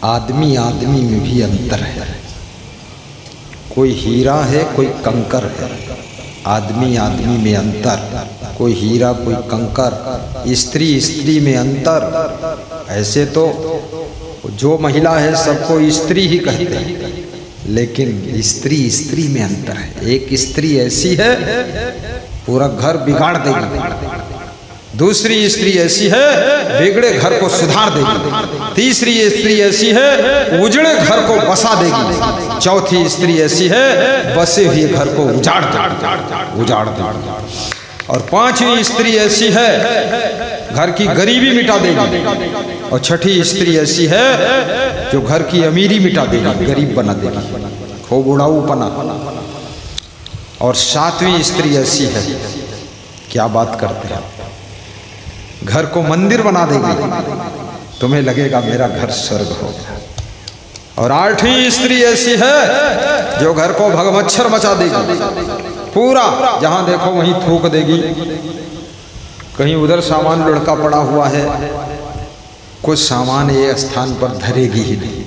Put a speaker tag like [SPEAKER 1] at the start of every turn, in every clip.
[SPEAKER 1] आदमी आदमी में भी अंतर है। कोई हीरा है, कोई कंकर है। आदमी आदमी में अंतर, कोई हीरा कोई कंकर। स्त्री स्त्री में अंतर। ऐसे तो जो महिला है सबको स्त्री ही कहते हैं, लेकिन स्त्री स्त्री में अंतर है। एक स्त्री ऐसी है पूरा घर बिगाड़ देगी, दूसरी स्त्री ऐसी है बिगड़े घर को सुधार देगी, तीसरी स्त्री ऐसी है उजड़े घर को बसा देगी, चौथी स्त्री ऐसी है बसे हुए घर को उजाड़ देगी, और पांचवी स्त्री ऐसी है घर की गरीबी मिटा देगी, और छठी स्त्री ऐसी है जो घर की अमीरी मिटा देगी, गरीब बना देगी, खूब उड़ाऊपना। और सातवीं स्त्री ऐसी है, क्या बात करते हैं, घर को मंदिर बना देगी, तुम्हें लगेगा मेरा घर स्वर्ग हो गया। और आठवीं स्त्री ऐसी है जो घर को भगमच्छर मचा देगी, पूरा जहां देखो वहीं थूक देगी, कहीं उधर सामान लुढ़का पड़ा हुआ है, कुछ सामान ये स्थान पर धरेगी ही नहीं,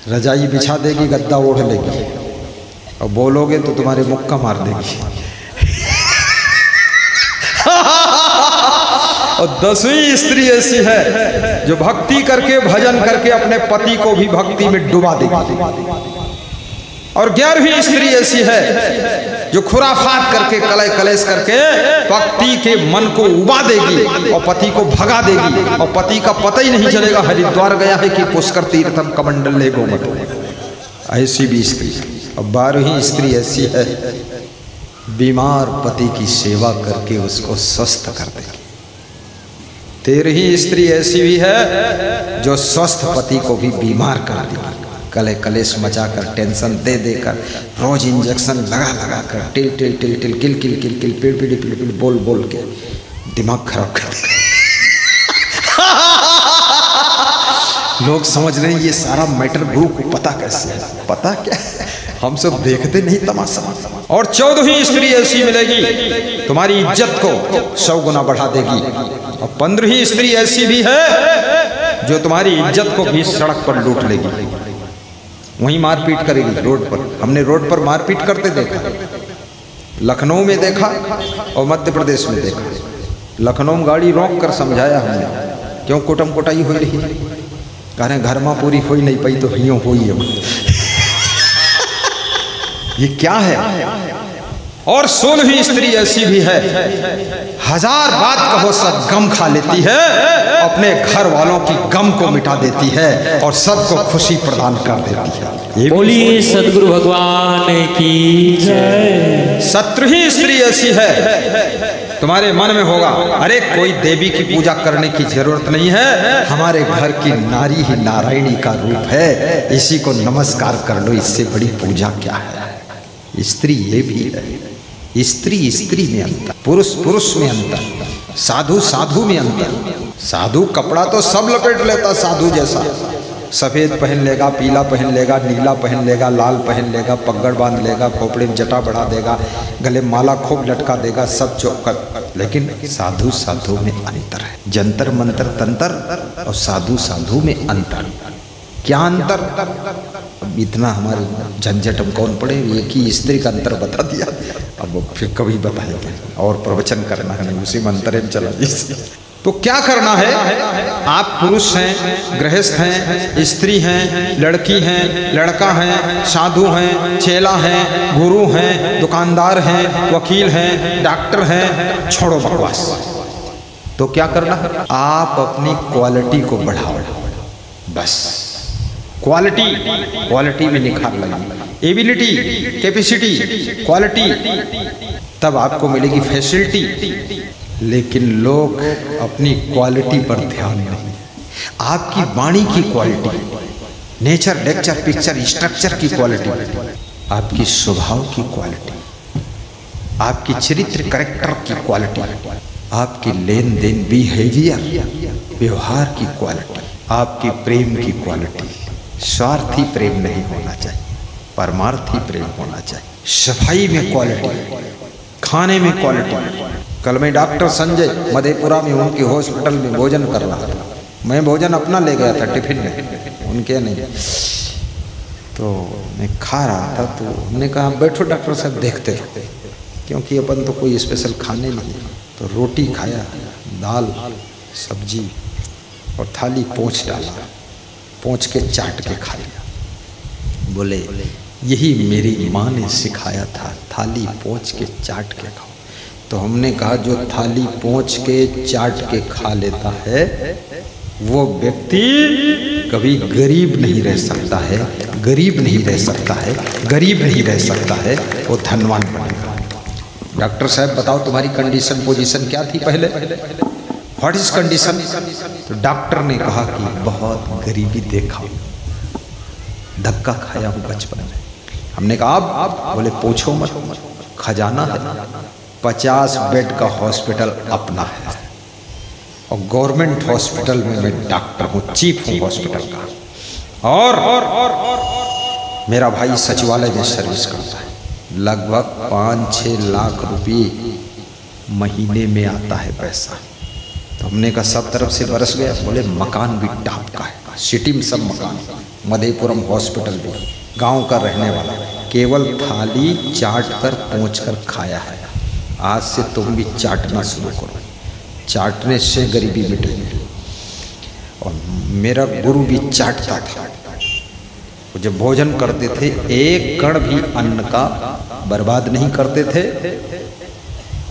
[SPEAKER 1] रजाई बिछा देगी, गद्दा ओढ़ लेगी, और बोलोगे तो तुम्हारे मुक्का मार देगी। और 10वीं स्त्री ऐसी है जो भक्ति करके भजन करके अपने पति को भी भक्ति में डुबा देगी। और 11वीं स्त्री ऐसी है जो खुराफात करके कलय कलेश करके भक्ति के मन को उबा देगी और पति को भगा देगी, और पति का पता ही नहीं चलेगा हरिद्वार गया है कि पुष्कर तीर्थम कमंडल ले गोमट। ऐसी भी स्त्री। और 12वीं स्त्री ऐसी है बीमार पति की सेवा करके उसको स्वस्थ कर देगी। 13वीं स्त्री ऐसी भी है जो स्वस्थ पति को भी बीमार कर देगी, कले कलेश मचाकर, टेंशन दे देकर, रोज इंजेक्शन लगा लगा कर, टिल टिल टिल टिल किल किल किल किल पिड़ पिड़ पिड़ पिड़ बोल बोल के दिमाग खराब कर देगी। लोग समझ रहे हैं ये सारा मैटर गुरु को पता कैसे है, पता क्या है, हम सब देखते नहीं तमाशा। और 14वीं स्त्री ऐसी मिलेगी तुम्हारी इज्जत को 100 गुना बढ़ा देगी। और 15वीं स्त्री ऐसी भी है जो तुम्हारी इज्जत को भी सड़क पर लूट लेगी, वहीं मारपीट करेगी रोड पर। हमने रोड पर मारपीट करते देखा, लखनऊ में देखा और मध्य प्रदेश में देखा। लखनऊ में गाड़ी रोक कर समझाया हमने, क्यों कुटम कुटाई हो रही, कह रहे घर में पूरी हो ही नहीं पाई तो हियों हो ही। ये क्या है। और 16वीं स्त्री ऐसी भी है, 1000 बात कहो सब गम खा लेती है, अपने घर वालों की गम को मिटा देती है और सबको खुशी प्रदान कर देती है।
[SPEAKER 2] बोलिए सदगुरु भगवान की जय।
[SPEAKER 1] 17वीं स्त्री ऐसी है तुम्हारे मन में होगा, अरे कोई देवी की पूजा करने की जरूरत नहीं है, हमारे घर की नारी ही नारायणी का रूप है, इसी को नमस्कार कर लो, इससे बड़ी पूजा क्या है। स्त्री ये भी है, स्त्री स्त्री में अंतर, पुरुष पुरुष में अंतर, साधु साधु में अंतर। साधु कपड़ा तो सब लपेट लेता, साधु जैसा सफेद पहन लेगा, पीला पहन लेगा, नीला पहन लेगा, लाल पहन लेगा, पगड़ बांध लेगा, खोपड़े में जटा बढ़ा देगा, गले माला खूब लटका देगा, सब चौकर। लेकिन साधु साधु में अंतर है, जंतर मंतर तंत्र और साधु साधु में अंतर। क्या अंतर, अब इतना हमारे झंझट हम कौन पड़े, एक ही स्त्री का अंतर बता दिया, अब फिर कभी बताएंगे और प्रवचन करना है, उसी मंत्र में चला। तो क्या करना है, आप पुरुष हैं, गृहस्थ हैं, स्त्री हैं, लड़की हैं, लड़का हैं, साधु हैं, चेला हैं, गुरु हैं, दुकानदार हैं, वकील हैं, डॉक्टर हैं, छोड़ो बकवास। तो क्या करना है, आप अपनी क्वालिटी को बढ़ाओ, बस क्वालिटी में निखार लगी, एबिलिटी, कैपेसिटी, क्वालिटी, तब आपको मिलेगी फैसिलिटी। लेकिन लोग अपनी क्वालिटी पर ध्यान नहीं, आपकी वाणी की quality, nature lecture picture structure की क्वालिटी, आपकी स्वभाव की क्वालिटी, आपकी चरित्र करेक्टर की क्वालिटी, आपकी लेन देन बिहेवियर व्यवहार की क्वालिटी, आपकी प्रेम की क्वालिटी। स्वार्थी प्रेम नहीं होना चाहिए, परमार्थी प्रेम होना चाहिए। सफाई में क्वालिटी, खाने में क्वालिटी। कल मैं डॉक्टर संजय मधेपुरा में उनके हॉस्पिटल में भोजन कर रहा था, मैं भोजन अपना ले गया था टिफिन में, उनके नहीं। तो मैं खा रहा था तो हमने कहा बैठो डॉक्टर साहब देखते रहो, क्योंकि अपन तो कोई स्पेशल खाने नहीं। तो रोटी खाया, दाल सब्जी और थाली पोंछ डाला, पोंछ के चाट के खा लिया। बोले यही मेरी माँ ने सिखाया था, थाली पोंछ के चाट के खाओ। तो हमने कहा जो थाली पोंछ के चाट के खा लेता है वो व्यक्ति कभी गरीब नहीं रह सकता है, गरीब नहीं रह सकता है, गरीब नहीं रह सकता है, वो धनवान बनेगा। डॉक्टर साहब बताओ तुम्हारी कंडीशन पोजीशन क्या थी पहले, व्हाट इज कंडीशन? तो डॉक्टर ने कहा कि बहुत गरीबी देखा, धक्का खाया हूँ बचपन में। हमने कहा अब? बोले पूछो मत, खजाना है, 50 बेड का हॉस्पिटल अपना है और गवर्नमेंट हॉस्पिटल में मैं डॉक्टर हूँ, चीफ हूँ हॉस्पिटल का। और मेरा भाई सचिवालय में सर्विस करता है, लगभग 5-6 लाख रुपये महीने में आता है पैसा। तो हमने कहा सब तरफ से बरस गया। बोले मकान भी टॉप का है, सिटी में सब मकान, मधेपुरम हॉस्पिटल भी, गांव का रहने वाला, केवल थाली चाट कर पोंछ कर खाया है। आज से तुम भी चाटना शुरू करो, चाटने से गरीबी मिटेगी। और मेरा गुरु भी चाटता था, जब भोजन करते थे एक कण भी अन्न का बर्बाद नहीं करते थे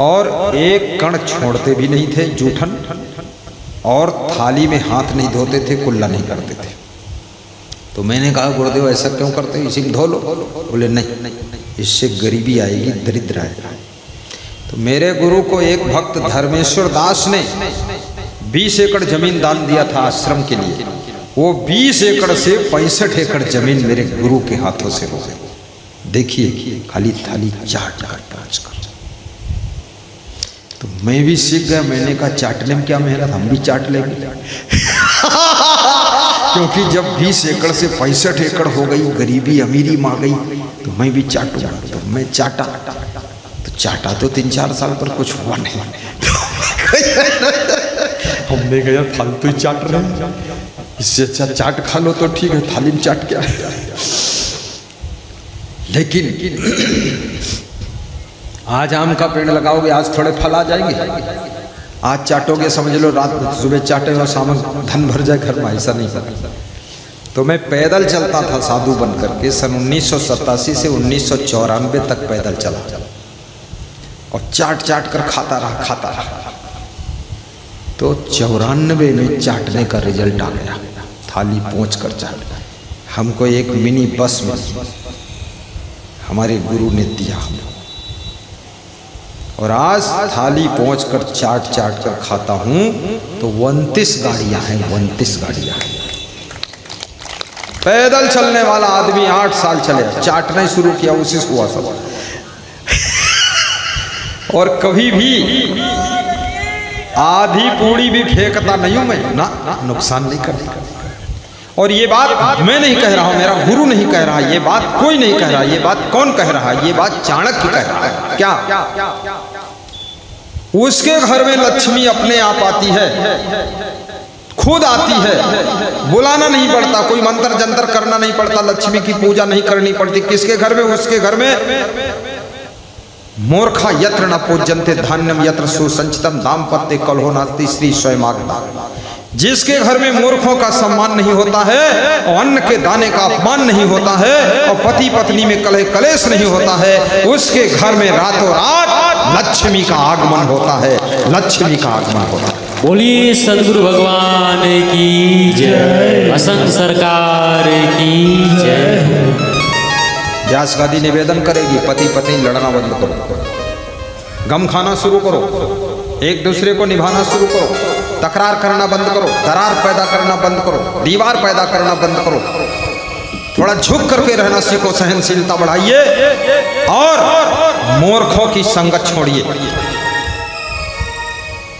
[SPEAKER 1] और एक कण छोड़ते भी नहीं थे जूठन, और थाली में हाथ नहीं धोते थे, कुल्ला नहीं करते थे। तो मैंने कहा गुरुदेव ऐसा क्यों करते हो, इसी में धो लो। बोले नहीं, इससे गरीबी आएगी, दरिद्र आएगा। तो मेरे गुरु को एक भक्त धर्मेश्वर दास ने 20 एकड़ जमीन दान दिया था आश्रम के लिए। वो 20 एकड़ से 65 एकड़ जमीन मेरे गुरु के हाथों से हो गई। देखिए खाली थाली चाट कर पाँच कर। तो मैं भी सीख गया, मैंने कहा चाटने में क्या मेहनत, हम भी चाट लेंगे। क्योंकि जब 20 एकड़ से 65 एकड़ हो गई, गरीबी अमीरी में आ गई, तो मैं भी चाटूंगा। तो मैं चाटा, तो चाटा तो 3-4 साल पर कुछ हुआ नहीं। हमने कहा फालतू ही चाट रहे हैं, इससे अच्छा चाट खा लो तो ठीक है, थाली में चाट क्या। लेकिन आज आम का पेड़ लगाओगे, आज थोड़े फल आ जाएंगे। आज चाटोगे समझ लो रात सुबह चाटे और शाम धन भर जाए घर में, ऐसा नहीं करता। तो मैं पैदल चलता था साधु बन करके, सन 1987 से 1994 तक पैदल चला और चाट चाट कर खाता रहा। तो 94 में चाटने का रिजल्ट आ गया, थाली पोंछ कर चाट। हमको एक मिनी बस में हमारे गुरु ने दिया हमको, और आज थाली पोंछ कर चाट कर खाता हूँ। तो 29 गाड़ियाँ हैं, 29 गाड़ियाँ हैं। पैदल चलने वाला आदमी 8 साल चले, चाटना ही शुरू किया, उसी से हुआ सब। और कभी भी आधी पूड़ी भी फेंकता नहीं हूं मैं, ना नुकसान नहीं करता। और ये बात मैं नहीं कह रहा हूं, मेरा गुरु नहीं कह रहा, ये बात कोई नहीं कह रहा, ये बात कौन कह रहा है, ये बात चाणक्य कह रहा है। क्या उसके घर में लक्ष्मी अपने आप आती है, खुद आती है, बुलाना नहीं पड़ता, कोई मंत्र जंतर करना नहीं पड़ता, लक्ष्मी की पूजा नहीं करनी पड़ती। किसके घर में? उसके घर में। मूर्खा यत्र न पूज्यन्ते धान्यम यत्र सुसंचितम दाम्पत्य कलहो नास्ति श्री स्वयं आगता। जिसके घर में मूर्खों का सम्मान नहीं होता है और अन्न के दाने का अपमान नहीं होता है और पति पत्नी में कलह कलेश नहीं होता है, उसके घर में रातों रात लक्ष्मी का आगमन होता है, लक्ष्मी का आगमन होता है।
[SPEAKER 2] बोलिए सदगुरु भगवान की जय, असंग सरकार की जय।
[SPEAKER 1] व्यास गादी निवेदन करेगी, पति पत्नी लड़ना बंद करो, गम खाना शुरू करो, एक दूसरे को निभाना शुरू करो, तकरार करना बंद करो, दरार पैदा करना बंद करो, दीवार पैदा करना बंद करो, थोड़ा झुक करके रहना सीखो, सहनशीलता बढ़ाइए और मूर्खों की संगत छोड़िए।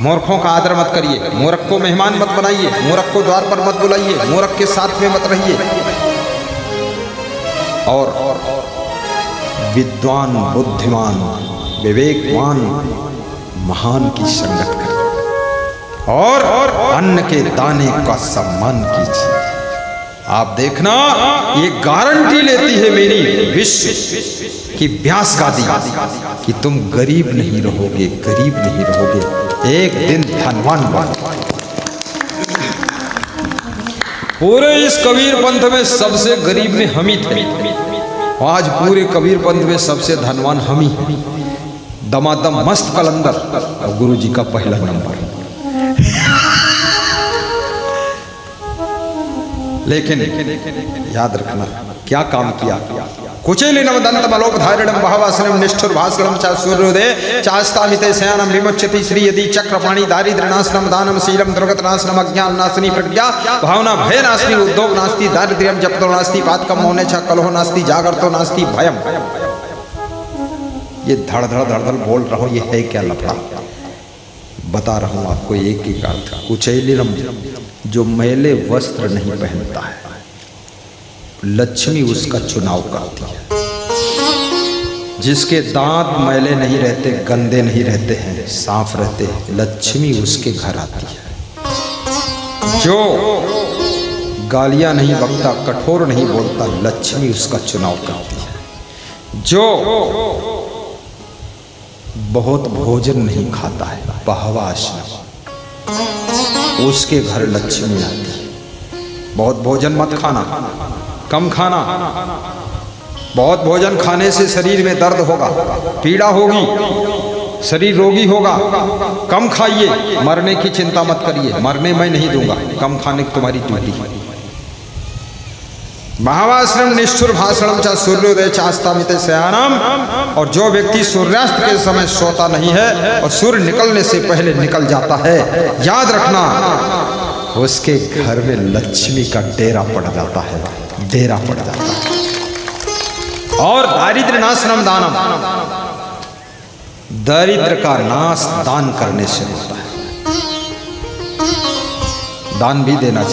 [SPEAKER 1] मूर्खों का आदर मत करिए, मूर्ख को मेहमान मत बनाइए, मूर्ख को द्वार पर मत बुलाइए, मूर्ख के साथ में मत रहिए। और विद्वान, बुद्धिमान, विवेकवान, महान की संगत करें। और अन्न के दाने का सम्मान कीजिए। आप देखना, ये गारंटी लेती है मेरी विश्व की व्यास गादी कि तुम गरीब नहीं रहोगे, गरीब नहीं रहोगे, एक दिन धनवान बनोगे। पूरे इस कबीर पंथ में सबसे गरीब में हम ही थे, आज पूरे कबीर पंथ में सबसे धनवान हम ही हैं। दमादम मस्त कलंदर और गुरु जी का पहला नंबर। लेकिन याद रखना क्या काम किया। कुचेलिनम दंतमलोपधारिणम भावासनम निष्ठुर भास्करम च सूर्योदय चास्तामिते शयनम विमुच्यति श्री यदि चक्रपाणि दारिद्र्यनाशनम दानम शीलम दुर्गतनाशनम अज्ञान नाशनी प्रज्ञा भावना भय नाशनी उद्योग नास्ति दारिद्र्यम जपतो नास्ति पातकम मौने च कलहो नास्ति जागरतो नास्ति भयम। ये धड़ धड़ धड़ धड़ बोल रहा हूं, ये है क्या लफड़ा? बता रहा हूं आपको एक ही अर्थ। कुचेलिनम जो मैले वस्त्र नहीं पहनता है, लक्ष्मी उसका चुनाव करती है। जिसके दांत मैले नहीं रहते, गंदे नहीं रहते हैं, साफ रहते हैं, लक्ष्मी उसके घर आती है। जो गालियां नहीं बकता, कठोर नहीं बोलता, लक्ष्मी उसका चुनाव करती है। जो बहुत भोजन नहीं खाता है, पहवाशना, उसके घर लक्ष्मी आती है। बहुत भोजन मत खाना, कम खाना। बहुत भोजन खाने से शरीर में दर्द होगा, पीड़ा होगी, शरीर रोगी होगा। कम खाइए, मरने की चिंता मत करिए, मरने मैं नहीं दूंगा, कम खाने की तुम्हारी ड्यूटी है। महावाश्रम निष्ठुर भाषणम च सूर्योदय चास्तामिते शयानम। और जो व्यक्ति सूर्यास्त के समय सोता नहीं है और सूर्य निकलने से पहले निकल जाता है, याद रखना उसके घर में लक्ष्मी का डेरा पड़ जाता है, डेरा पड़ जाता है। और दारिद्र्य नाशनम दानम, दरिद्र का नाश दान करने से होता है। दान भी देना चाहिए।